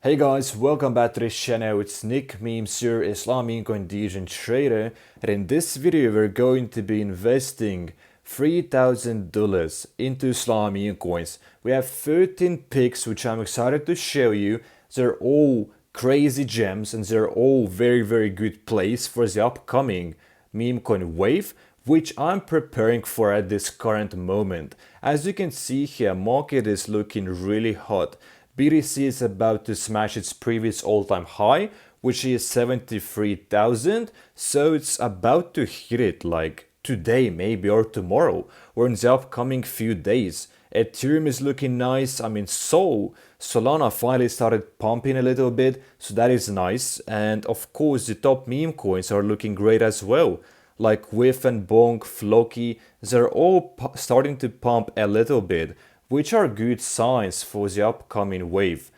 Hey guys, welcome back to this channel. It's Nick Memes here, Islamic contingent trader, and in this video we're going to be investing $3,000 into Islamic coins. We have 13 picks which I'm excited to show you. They're all crazy gems and they're all very good plays for the upcoming meme coin wave, which I'm preparing for at this current moment. As you can see here, market is looking really hot. BTC is about to smash its previous all-time high, which is 73,000, so it's about to hit it like today maybe or tomorrow or in the upcoming few days. Ethereum is looking nice. Solana finally started pumping a little bit, so that is nice. And of course the top meme coins are looking great as well, like Whiff and Bonk, Floki. They're all starting to pump a little bit, which are good signs for the upcoming wave.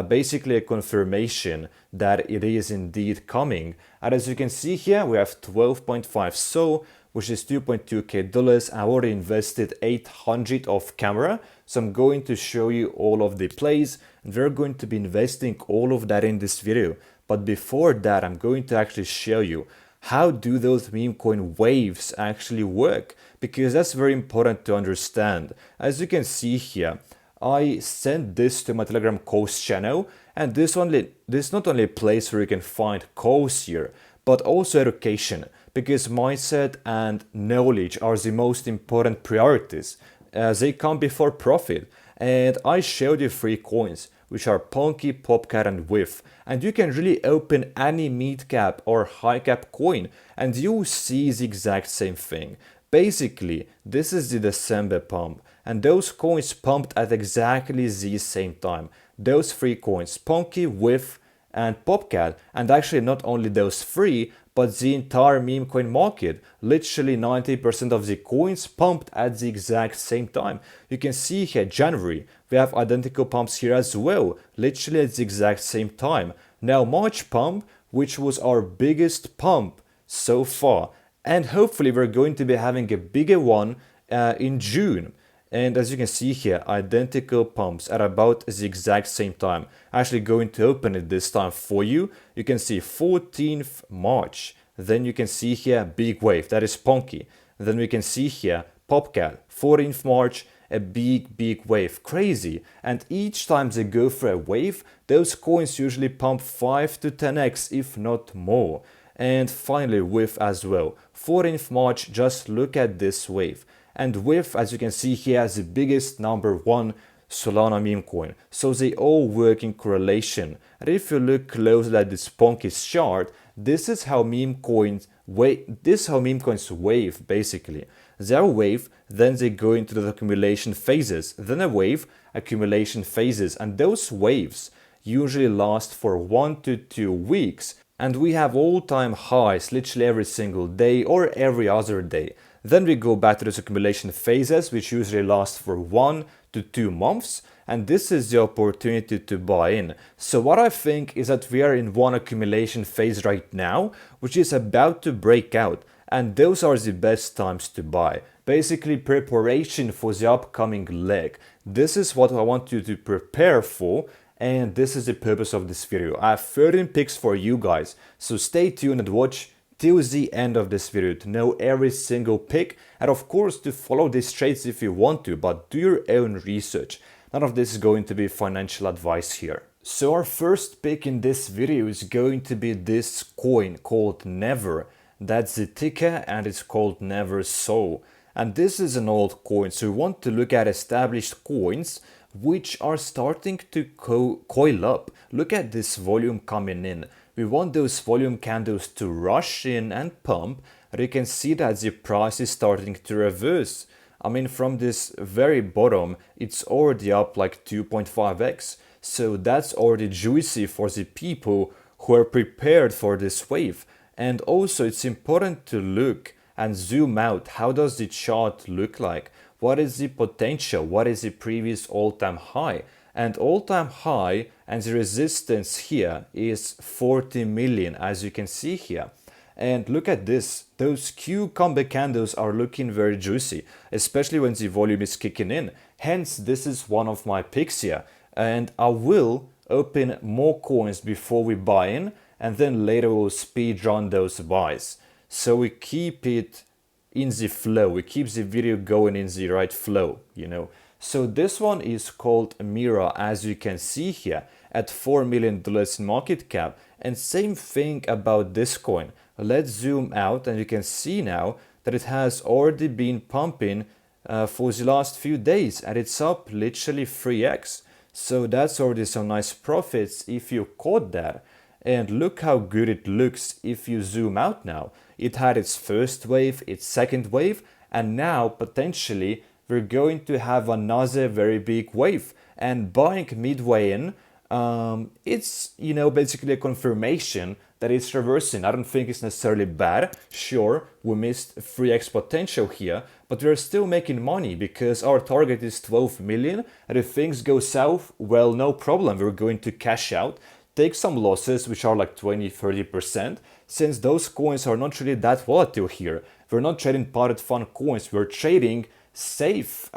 Basically a confirmation that it is indeed coming. And as you can see here, we have 12.5 SOL, which is $2.2k. I already invested 800 off camera, so I'm going to show you all of the plays, and we're going to be investing all of that in this video. But before that, I'm going to actually show you how do those meme coin waves actually work, because that's very important to understand. As you can see here, I sent this to my Telegram calls channel, and this not only a place where you can find calls here, but also education, because mindset and knowledge are the most important priorities. They come before profit. And I showed you 3 coins, which are Punky, Popcat and Whiff, and you can really open any mid cap or high cap coin and you see the exact same thing. Basically, this is the December pump, and those coins pumped at exactly the same time. Those 3 coins, Punky, Whiff and Popcat, and actually not only those 3, but the entire meme coin market. Literally 90% of the coins pumped at the exact same time. You can see here January, we have identical pumps here as well, literally at the exact same time. Now March pump, which was our biggest pump so far, and hopefully we're going to be having a bigger one in June. And as you can see here, identical pumps at about the exact same time. Actually going to open it this time for you. You can see 14th March. Then you can see here big wave, that is Punky. Then we can see here Popcat, 14th March, a big wave, crazy. And each time they go for a wave, those coins usually pump 5 to 10x, if not more. And finally Whiff as well, 14th March, just look at this wave. And Whiff, as you can see here, has the biggest nomiber 1 Solana meme coin. So they all work in correlation. And if you look closely at this Punky's chart, this is how meme coins wave basically. They are wave, then they go into the accumulation phases, then a wave, accumulation phases, and those waves usually last for 1 to 2 weeks. And we have all-time highs literally every single day or every other day. Then we go back to those accumulation phases, which usually last for 1 to 2 months, and this is the opportunity to buy in. So what I think is that we are in one accumulation phase right now, which is about to break out, and those are the best times to buy. Basically preparation for the upcoming leg. This is what I want you to prepare for, and this is the purpose of this video. I have 13 picks for you guys, so stay tuned and watch till the end of this video to know every single pick, and of course to follow these trades if you want to, but do your own research. None of this is going to be financial advice here. So our first pick in this video is going to be this coin called Never. That's the ticker and it's called Never Soul. And this is an old coin, so we want to look at established coins which are starting to coil up. Look at this volume coming in. We want those volume candles to rush in and pump, and you can see that the price is starting to reverse. I mean, from this very bottom, it's already up like 2.5x. So that's already juicy for the people who are prepared for this wave. And also it's important to look and zoom out. How does the chart look like? What is the potential? What is the previous all-time high? And all-time high and the resistance here is 40 million, as you can see here. And look at this, those cucumber candles are looking very juicy, especially when the volume is kicking in. Hence, this is one of my picks here. And I will open more coins before we buy in, and then later we'll speed run those buys. So we keep it in the flow, we keep the video going in the right flow, you know. So this one is called Mira, as you can see here, at $4 million in market cap. And same thing about this coin. Let's zoom out and you can see now that it has already been pumping for the last few days, and it's up literally 3x. So that's already some nice profits if you caught that. And look how good it looks if you zoom out now. It had its first wave, its second wave, and now potentially we're going to have another very big wave. And buying midway in, it's, you know, basically a confirmation that it's reversing. I don't think it's necessarily bad. Sure, we missed 3x potential here, but we're still making money because our target is 12 million. And if things go south, well, no problem. We're going to cash out, take some losses, which are like 20-30%, since those coins are not really that volatile here. We're not trading Pump.fun coins, we're trading safe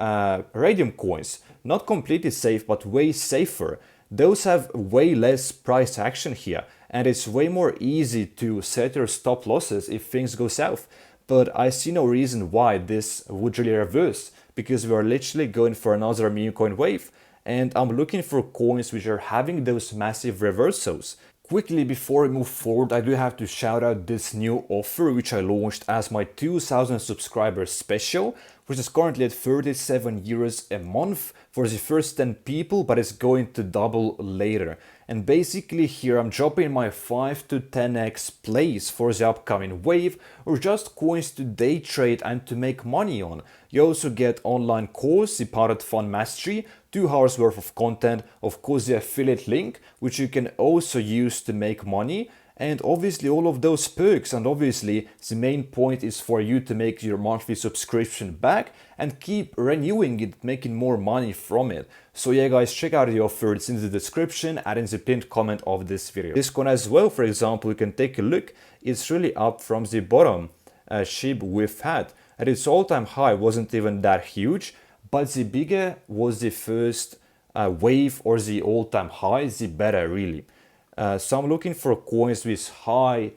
radium coins. Not completely safe, but way safer. Those have way less price action here, and it's way more easy to set your stop losses if things go south. But I see no reason why this would really reverse, because we are literally going for another meme coin wave, and I'm looking for coins which are having those massive reversals. Quickly before we move forward, I do have to shout out this new offer which I launched as my 2000 subscribers special, which is currently at 37 euros a month for the first 10 people, but it's going to double later. And basically here I'm dropping my 5 to 10x plays for the upcoming wave, or just coins to day trade and to make money on. You also get online course, the Pump.fun Mastery, 2 hours worth of content, of course the affiliate link, which you can also use to make money, and obviously all of those perks. And obviously the main point is for you to make your monthly subscription back and keep renewing it, making more money from it. So yeah guys, check out the offer, it's in the description and in the pinned comment of this video. This one as well, for example, you can take a look, it's really up from the bottom SHIB we've had. At its all-time high wasn't even that huge, but the bigger was the first wave or the all-time high, the better really. So I'm looking for coins with high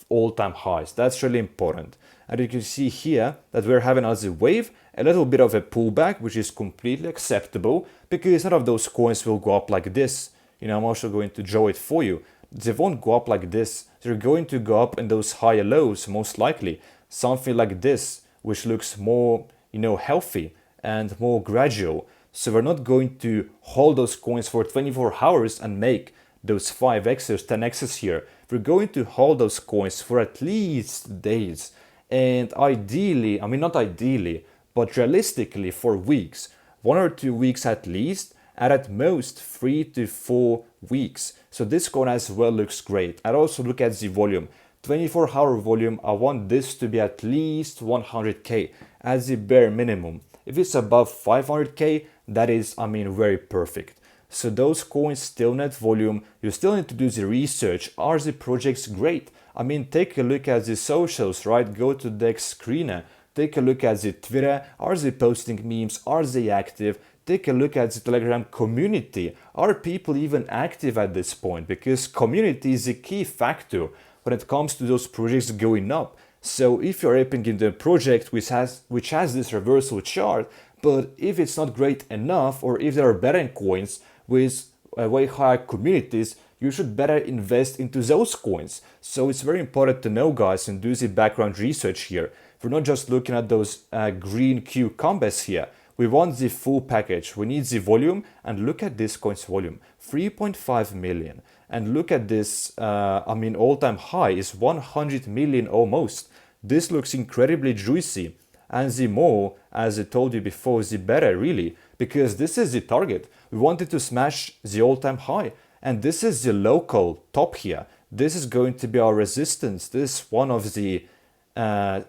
all-time highs. That's really important. And you can see here that we're having as a wave, a little bit of a pullback, which is completely acceptable because none of those coins will go up like this. You know, I'm also going to draw it for you. They won't go up like this. They're going to go up in those higher lows, most likely. Something like this, which looks more, you know, healthy and more gradual. So we're not going to hold those coins for 24 hours and make those 5x's, 10x's here. We're going to hold those coins for at least days. And ideally, I mean not ideally, but realistically for weeks. 1 or 2 weeks at least, and at most 3 to 4 weeks. So this coin as well looks great. And also look at the volume. 24-hour volume, I want this to be at least 100k as the bare minimum. If it's above 500k, that is, I mean, very perfect. So those coins still need volume, you still need to do the research. Are the projects great? I mean, take a look at the socials, right? Go to the screener, take a look at the Twitter. Are they posting memes? Are they active? Take a look at the Telegram community. Are people even active at this point? Because community is a key factor when it comes to those projects going up. So if you're aping into a project which has this reversal chart, but if it's not great enough, or if there are better coins with way higher communities, you should better invest into those coins. So it's very important to know, guys, and do the background research here. We're not just looking at those green cucumbers here. We want the full package. We need the volume, and look at this coin's volume, 3.5 million. And look at this, I mean, all-time high is 100 million almost. This looks incredibly juicy. And the more, as I told you before, the better really, because this is the target. We wanted to smash the all-time high, and this is the local top here. This is going to be our resistance. This is one of the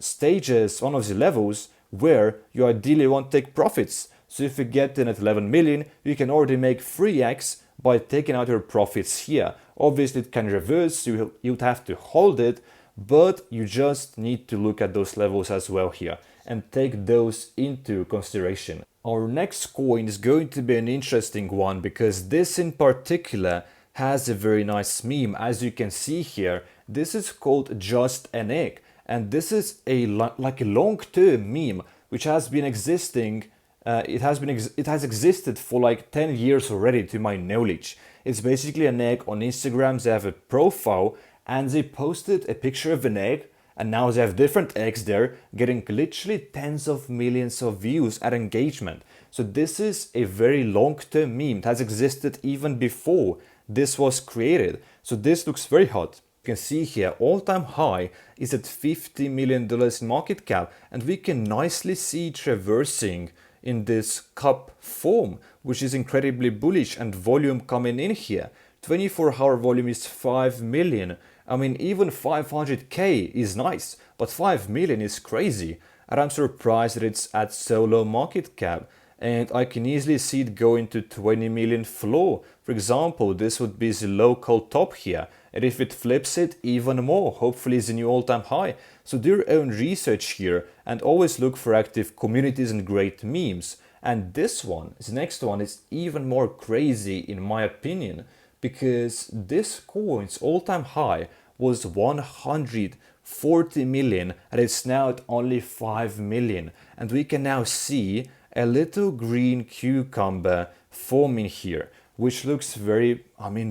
stages, one of the levels where you ideally want to take profits. So if you get in at 11 million, you can already make 3x by taking out your profits here. Obviously it can reverse, you'd have to hold it, but you just need to look at those levels as well here and take those into consideration. Our next coin is going to be an interesting one, because this in particular has a very nice meme. As you can see here, this is called Just an Egg, and this is like a long-term meme which has been existing. It has existed for like 10 years already, to my knowledge. It's basically an egg on Instagram. They have a profile and they posted a picture of an egg, and now they have different eggs there getting literally tens of millions of views and engagement. So this is a very long-term meme. It has existed even before this was created. So this looks very hot. You can see here all-time high is at $50 million in market cap, and we can nicely see it reversing in this cup form, which is incredibly bullish, and volume coming in here. 24-hour volume is 5 million. I mean, even 500k is nice, but 5 million is crazy. And I'm surprised that it's at so low market cap. And I can easily see it going to 20 million floor. For example, this would be the local top here. And if it flips it, even more. Hopefully it's a new all-time high. So do your own research here and always look for active communities and great memes. And this one, the next one, is even more crazy in my opinion, because this coin's all-time high was 140 million and it's now at only 5 million. And we can now see a little green cucumber forming here, which looks very,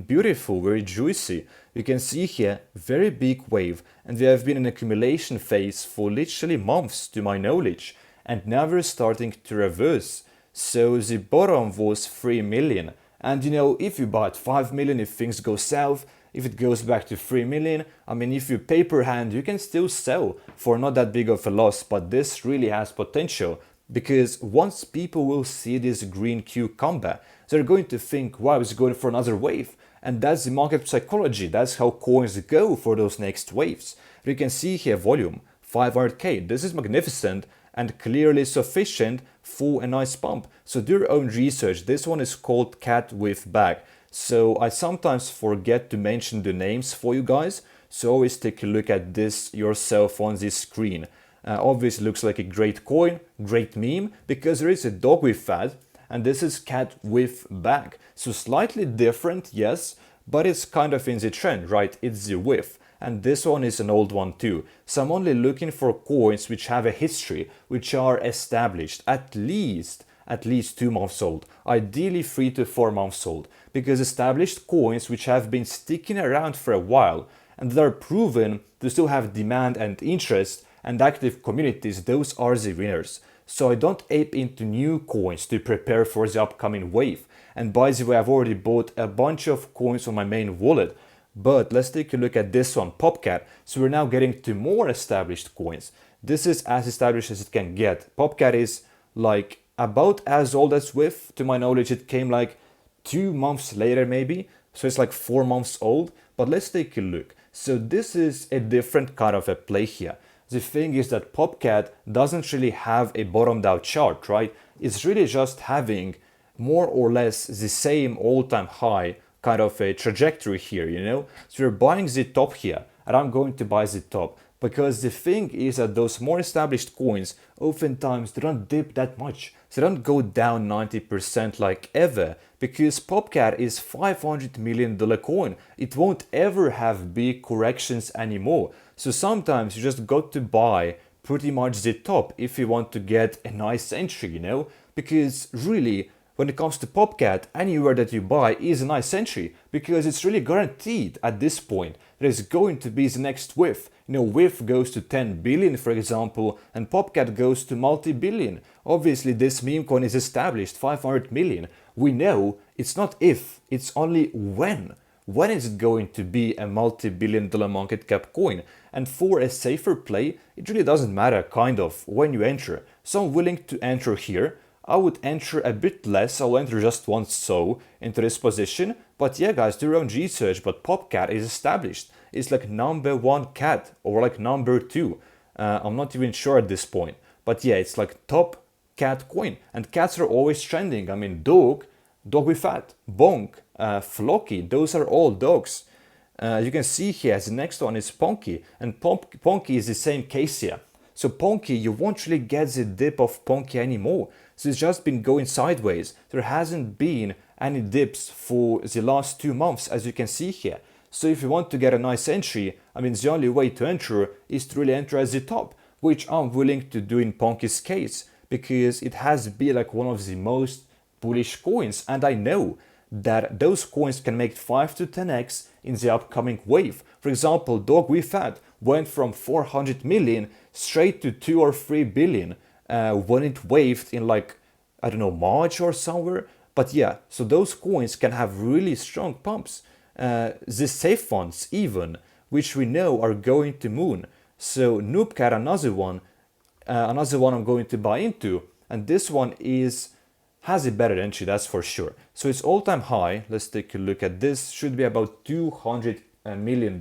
beautiful, very juicy. You can see here, very big wave, and we have been in accumulation phase for literally months, to my knowledge, and now we're starting to reverse. So the bottom was 3 million, and if you buy at 5 million, if things go south, if it goes back to 3 million, if you paper hand, you can still sell for not that big of a loss, but this really has potential. Because once people will see this green cucumber, they're going to think, wow, it's going for another wave. And that's the market psychology. That's how coins go for those next waves. You can see here volume, 500k. This is magnificent and clearly sufficient for a nice pump. So do your own research. This one is called cat with bag. So I sometimes forget to mention the names for you guys. So always take a look at this yourself on this screen. Obviously looks like a great coin, great meme, because there is a dog with that, and this is cat with bag. So slightly different, yes, but it's kind of in the trend, right? It's the with. And this one is an old one too. So I'm only looking for coins which have a history, which are established, at least 2 months old, ideally 3 to 4 months old, because established coins which have been sticking around for a while and that are proven to still have demand and interest and active communities, those are the winners. So I don't ape into new coins to prepare for the upcoming wave. And by the way, I've already bought a bunch of coins on my main wallet. But let's take a look at this one, Popcat. So we're now getting to more established coins. This is as established as it can get. Popcat is like about as old as Swift. To my knowledge, it came like 2 months later maybe. So it's like 4 months old. But let's take a look. So this is a different kind of a play here. The thing is that Popcat doesn't really have a bottomed out chart, right? It's really just having more or less the same all-time high kind of a trajectory here, So you're buying the top here, and I'm going to buy the top. Because the thing is that those more established coins, oftentimes they don't dip that much. They don't go down 90% like ever. Because Popcat is $500 million coin. It won't ever have big corrections anymore. So sometimes you just got to buy pretty much the top if you want to get a nice entry, Because really, when it comes to Popcat, anywhere that you buy is a nice entry, because it's really guaranteed at this point that it's going to be the next whiff. Whiff goes to 10 billion, for example, and Popcat goes to multi-billion. Obviously, this meme coin is established, 500 million. We know it's not if, it's only when. When is it going to be a multi-billion-dollar market cap coin? And for a safer play, it really doesn't matter kind of when you enter. So I'm willing to enter here. I would enter a bit less. I'll enter just once so into this position. But yeah, guys, do your own research. But Popcat is established. It's like number 1 cat or like number 2. I'm not even sure at this point. But yeah, it's like top cat coin. And cats are always trending. Dog with fat, bonk, Flocky, those are all dogs. You can see here the next one is Ponky, and Ponky is the same case here. So Ponky, you won't really get the dip of Ponky anymore. So it's just been going sideways. There hasn't been any dips for the last 2 months, as you can see here. So if you want to get a nice entry, I mean, the only way to enter is to really enter at the top, which I'm willing to do in Ponky's case, because it has been like one of the most bullish coins, and I know that those coins can make 5 to 10x in the upcoming wave. For example, Dog We Fat went from 400 million straight to 2 or 3 billion when it waved in like, I don't know, March or somewhere. But yeah, so those coins can have really strong pumps. The safe funds even, which we know are going to moon. So Noobcat, another one I'm going to buy into, and this one has a better entry, that's for sure. So it's all-time high. Let's take a look at this. Should be about $200 million,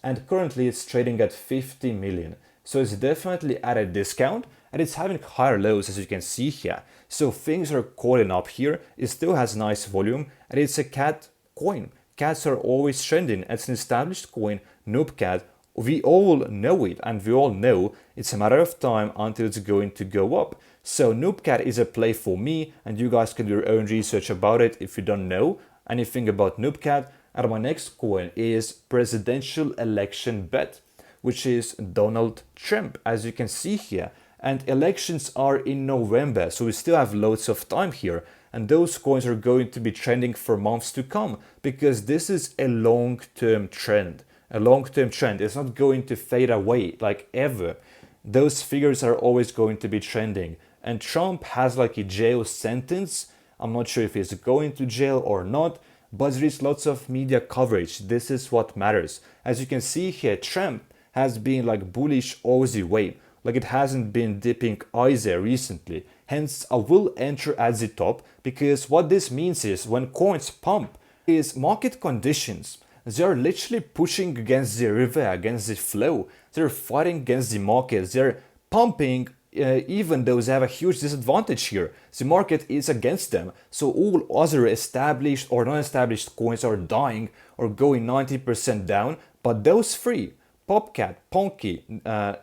and currently it's trading at 50 million. So it's definitely at a discount, and it's having higher lows, as you can see here. So things are calling up here. It still has nice volume, and it's a cat coin. Cats are always trending. It's an established coin, Noobcat. We all know it, and we all know it's a matter of time until it's going to go up. So Noobcat is a play for me, and you guys can do your own research about it if you don't know anything about Noobcat. And my next coin is Presidential Election Bet, which is Donald Trump, as you can see here. And elections are in November, so we still have loads of time here. And those coins are going to be trending for months to come, because this is a long-term trend. A long-term trend. It's not going to fade away, like ever. Those figures are always going to be trending. And Trump has like a jail sentence. I'm not sure if he's going to jail or not, but there is lots of media coverage. This is what matters. As you can see here, Trump has been like bullish all the way. Like it hasn't been dipping either recently. Hence, I will enter at the top, because what this means is when coins pump is market conditions. They are literally pushing against the river, against the flow. They're fighting against the market. They're pumping even though they have a huge disadvantage here. The market is against them. So all other established or non-established coins are dying or going 90% down. But those three, Popcat, Ponky,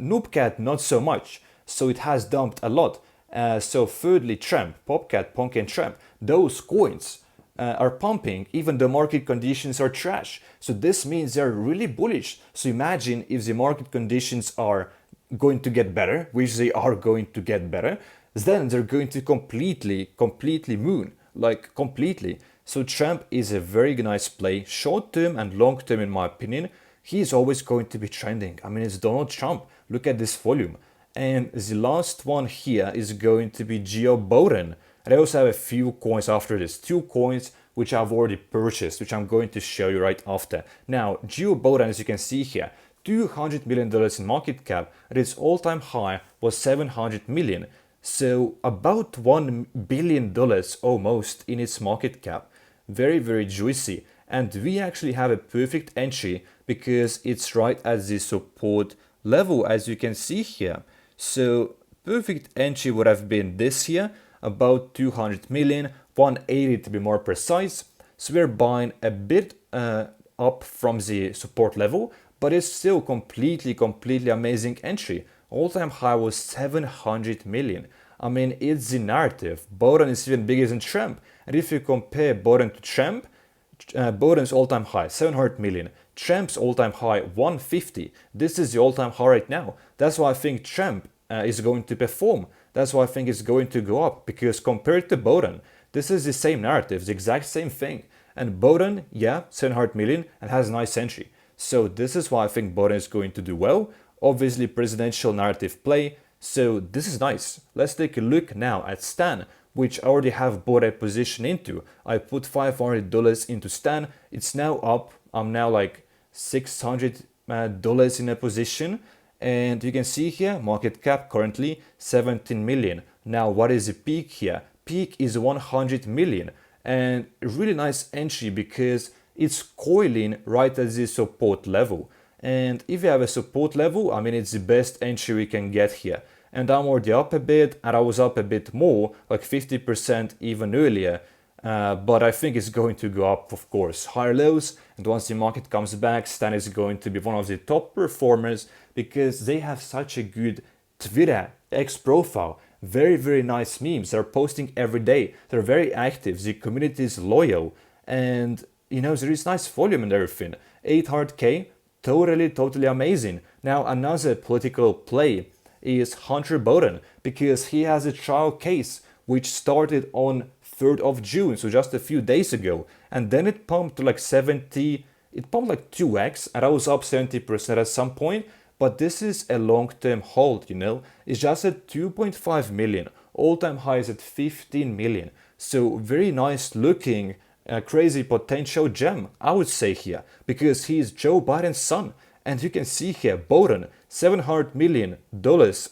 Noobcat, not so much. So it has dumped a lot. So thirdly, Trump, Popcat, Ponky and Trump, those coins are pumping even though market conditions are trash. So this means they're really bullish. So imagine if the market conditions are going to get better, which they are going to get better, then they're going to completely moon, like completely. So Trump is a very nice play, short term and long term in my opinion. He's always going to be trending. I mean, it's Donald Trump. Look at this volume. And the last one here is going to be Geo Bowden. And I also have a few coins after this, 2 coins which I've already purchased, which I'm going to show you right after. Now, Geo Bowden, as you can see here, $200 million in market cap, and its all-time high was 700 million. So about $1 billion almost in its market cap. Very, very juicy. And we actually have a perfect entry because it's right at the support level, as you can see here. So perfect entry would have been this here, about 200 million, 180 to be more precise. So we're buying a bit up from the support level, but it's still completely amazing entry. All-time high was 700 million. I mean, it's the narrative. Bowden is even bigger than Trump. And if you compare Bowden to Trump, Bowden's all-time high, 700 million. Trump's all-time high, 150. This is the all-time high right now. That's why I think Trump is going to perform. That's why I think it's going to go up. Because compared to Bowden, this is the same narrative, the exact same thing. And Bowden, yeah, 700 million and has a nice entry. So this is why I think Bowden is going to do well. Obviously, presidential narrative play. So this is nice. Let's take a look now at Stan, which I already have bought a position into. I put $500 into Stan. It's now up. I'm now like $600 in a position. And you can see here, market cap currently 17 million. Now, what is the peak here? Peak is 100 million. And a really nice entry because it's coiling right at the support level. And if you have a support level, I mean, it's the best entry we can get here. And I'm already up a bit, and I was up a bit more, like 50% even earlier. But I think it's going to go up, of course, higher lows. And once the market comes back, Stan is going to be one of the top performers because they have such a good Twitter X profile. Very, very nice memes. They're posting every day. They're very active. The community is loyal. And, there is nice volume and everything. 800K, totally amazing. Now, another political play is Hunter Biden because he has a trial case which started on 3rd of June, so just a few days ago, and then it pumped to like 70, it pumped like 2x, and I was up 70% at some point, but this is a long-term hold, it's just at 2.5 million, all-time high is at 15 million, so very nice looking, crazy potential gem, I would say here, because he is Joe Biden's son, and you can see here, Biden, $700 million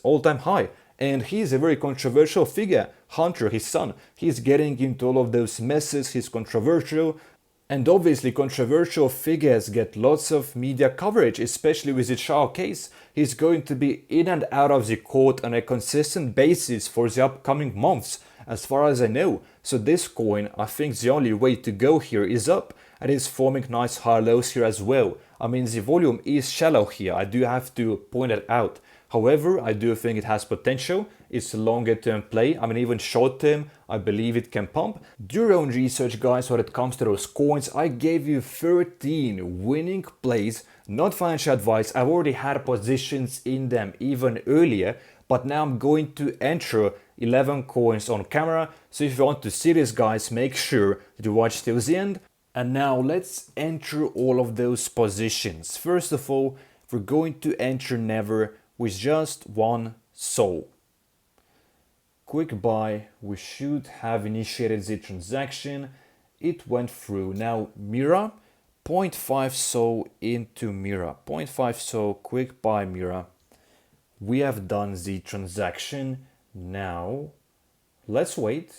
all-time high. And he's a very controversial figure. Hunter, his son, he's getting into all of those messes, he's controversial. And obviously controversial figures get lots of media coverage, especially with the trial case. He's going to be in and out of the court on a consistent basis for the upcoming months, as far as I know. So this coin, I think the only way to go here is up, and it's forming nice high lows here as well. I mean, the volume is shallow here, I do have to point it out. However, I do think it has potential. It's a longer term play. I mean, even short term, I believe it can pump. Do your own research, guys, when it comes to those coins. I gave you 13 winning plays, not financial advice. I've already had positions in them even earlier, but now I'm going to enter 11 coins on camera. So if you want to see this, guys, make sure that you watch till the end. And now let's enter all of those positions. First of all, we're going to enter Never with just one SOL. Quick buy, we should have initiated the transaction. It went through. Now Mira, 0.5 SOL into Mira. 0.5 SOL, quick buy Mira. We have done the transaction. Now let's wait.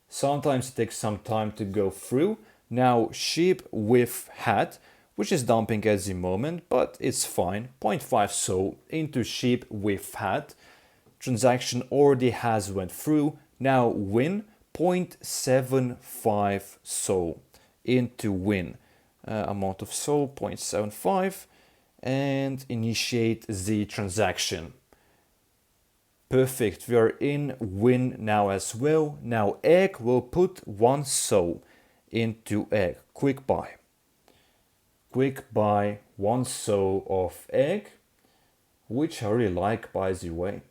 Sometimes it takes some time to go through. Now sheep with hat, which is dumping at the moment, but it's fine. 0.5 SOL into sheep with hat. Transaction already has went through. Now win, 0.75 SOL into win. Amount of SOL, 0.75, and initiate the transaction. Perfect, we are in win now as well. Now egg will put 1 SOL into egg. Quick buy. Quick buy 1 SOL of egg, which I really like, by the way.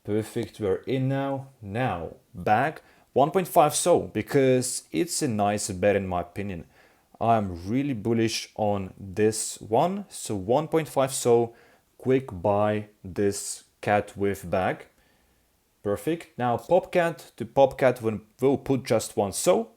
Perfect, we're in now. Now back 1.5 SOL because it's a nice bet in my opinion. I'm really bullish on this one. So 1.5 SOL, quick buy this cat with bag. Perfect. Now Popcat to Popcat we'll put just 1 SOL.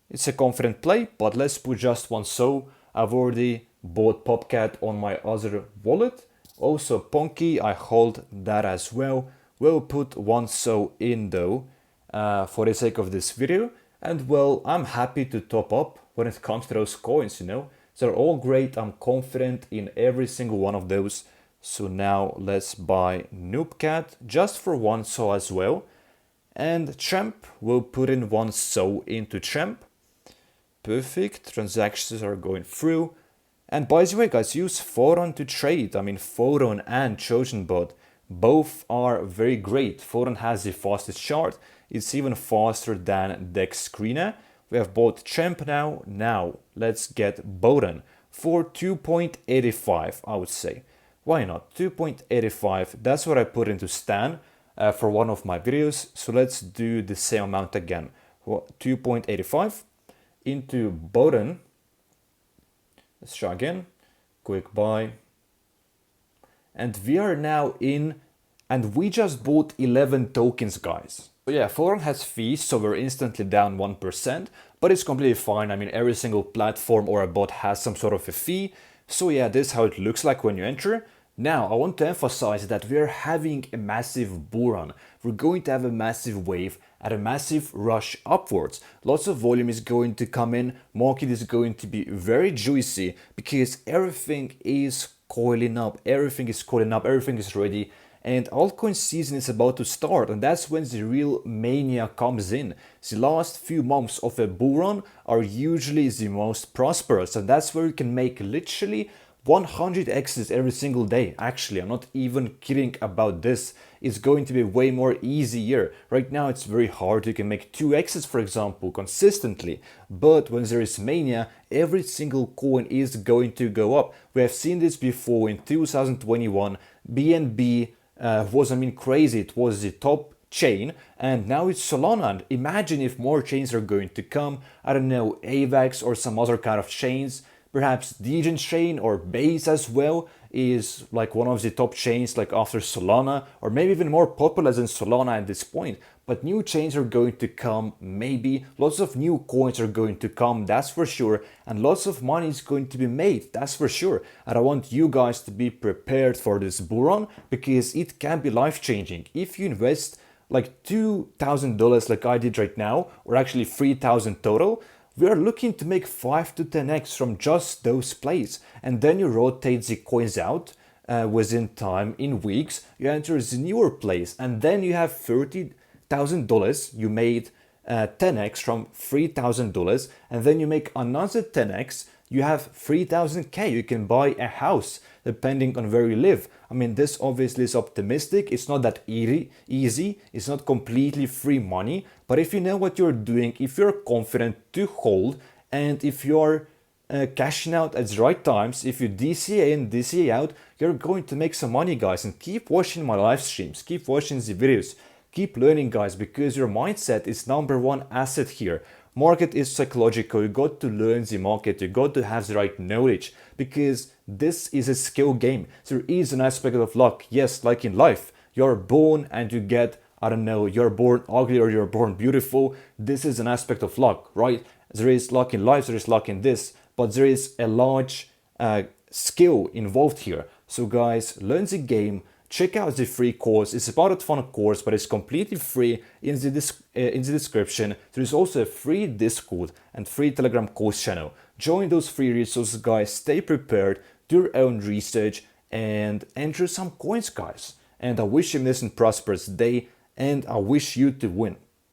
It's a confident play, but let's put just 1 SOL. I've already bought Popcat on my other wallet. Also Ponky, I hold that as well. We'll put 1 SOL in though, for the sake of this video. And well, I'm happy to top up when it comes to those coins, They're all great. I'm confident in every single one of those. So now let's buy Noobcat just for 1 SOL as well. And Champ, we'll put in 1 SOL into Champ. Perfect, transactions are going through. And by the way, guys, use Photon to trade. I mean, Photon and TrojanBot, both are very great. Photon has the fastest chart. It's even faster than Dex Screener. We have bought Champ now. Now, let's get Boden for 2.85, I would say. Why not? 2.85, that's what I put into Stan for one of my videos. So let's do the same amount again. 2.85 into Boden. Let's try again. Quick buy. And we are now in, and we just bought 11 tokens, guys. So yeah, Photon has fees, so we're instantly down 1%, but it's completely fine. I mean, every single platform or a bot has some sort of a fee. So yeah, this is how it looks like when you enter. Now, I want to emphasize that we're having a massive bull run. We're going to have a massive wave and a massive rush upwards. Lots of volume is going to come in. Market is going to be very juicy because everything is coiling up. Everything is coiling up. Everything is ready. and altcoin season is about to start, and that's when the real mania comes in. The last few months of a bull run are usually the most prosperous, and that's where you can make literally 100x's every single day. Actually, I'm not even kidding about this. It's going to be way more easier. Right now it's very hard. You can make 2x's, for example, consistently, but when there is mania, every single coin is going to go up. We have seen this before in 2021. BNB was, crazy. It was the top chain, and now it's Solana. And imagine if more chains are going to come. I don't know, AVAX or some other kind of chains. Perhaps Degen chain or Base as well is like one of the top chains, like after Solana, or maybe even more popular than Solana at this point. But new chains are going to come, maybe lots of new coins are going to come, that's for sure, and lots of money is going to be made, that's for sure. And I want you guys to be prepared for this bull run, because it can be life-changing. If you invest like $2,000 like I did right now, or actually 3,000 total, we are looking to make 5 to 10x from just those plays, and then you rotate the coins out within time, in weeks, you enter the newer plays, and then you have $30,000, you made 10x from $3,000, and then you make another 10x, you have 3,000k, you can buy a house depending on where you live. I mean, this obviously is optimistic, it's not that easy, it's not completely free money, but if you know what you're doing, if you're confident to hold, and if you're cashing out at the right times, if you DCA in, DCA out, you're going to make some money, guys. And keep watching my live streams, keep watching the videos, keep learning, guys, because your mindset is #1 asset here. Market is psychological, you got to learn the market, you got to have the right knowledge, because this is a skill game. There is an aspect of luck, yes, like in life, you're born and you get, I don't know, you're born ugly or you're born beautiful. This is an aspect of luck, right? There is luck in life, there is luck in this, but there is a large skill involved here. So guys, learn the game. Check out the free course. It's about a fun course, but it's completely free in the description. There is also a free Discord and free Telegram course channel. Join those free resources, guys. Stay prepared, do your own research, and enter some coins, guys. And I wish you a nice and prosperous day, and I wish you to win.